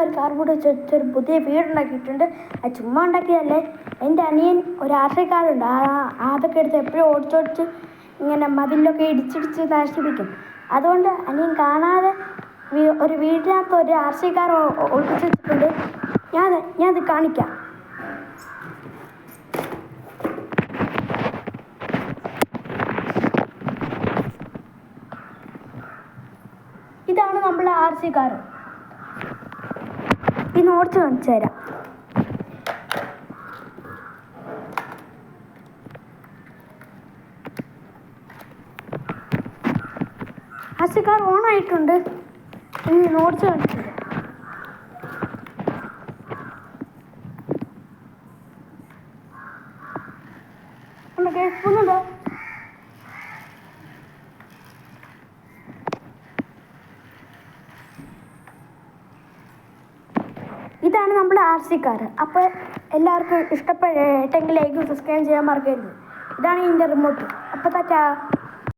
ഒരു കാർ കൂടെ ഒരു പുതിയ വീടുണ്ടാക്കിയിട്ടുണ്ട്. അത് ചുമ്മാ ഉണ്ടാക്കിയതല്ലേ. എൻ്റെ അനിയൻ ഒരു ആർസിക്കാരുണ്ട്. അതൊക്കെ എടുത്ത് എപ്പോഴും ഓടിച്ചോടിച്ച് ഇങ്ങനെ മതിലൊക്കെ ഇടിച്ചിടിച്ച് നശിപ്പിക്കും. അതുകൊണ്ട് അനിയൻ കാണാതെ ഒരു വീടിനകത്ത് ഒരു ആർസിക്കാർ ഒളിപ്പിച്ച് വെച്ചിട്ടുണ്ട്. ഞാനത് കാണിക്കാം. ഇതാണ് നമ്മളെ ആർസിക്കാർ. ഇന്ന് ഓടിച്ച് കാണിച്ചു തരാം. ആർസിക്കാർ ഓണായിട്ടുണ്ട്. ഇനി ഓടിച്ച് കാണിച്ചു തരാം. കേൾക്കുന്നുണ്ടോ? ഇതാണ് നമ്മുടെ ആർസിക്കാർ. അപ്പോൾ എല്ലാവർക്കും ഇഷ്ടപ്പെട്ടെങ്കിൽ ലൈക്ക് സബ്സ്ക്രൈബ് ചെയ്യാൻ മറക്കരുത്. ഇതാണ് ഇതിൻ്റെ റിമോട്ട്. അപ്പോൾ ടാറ്റാ.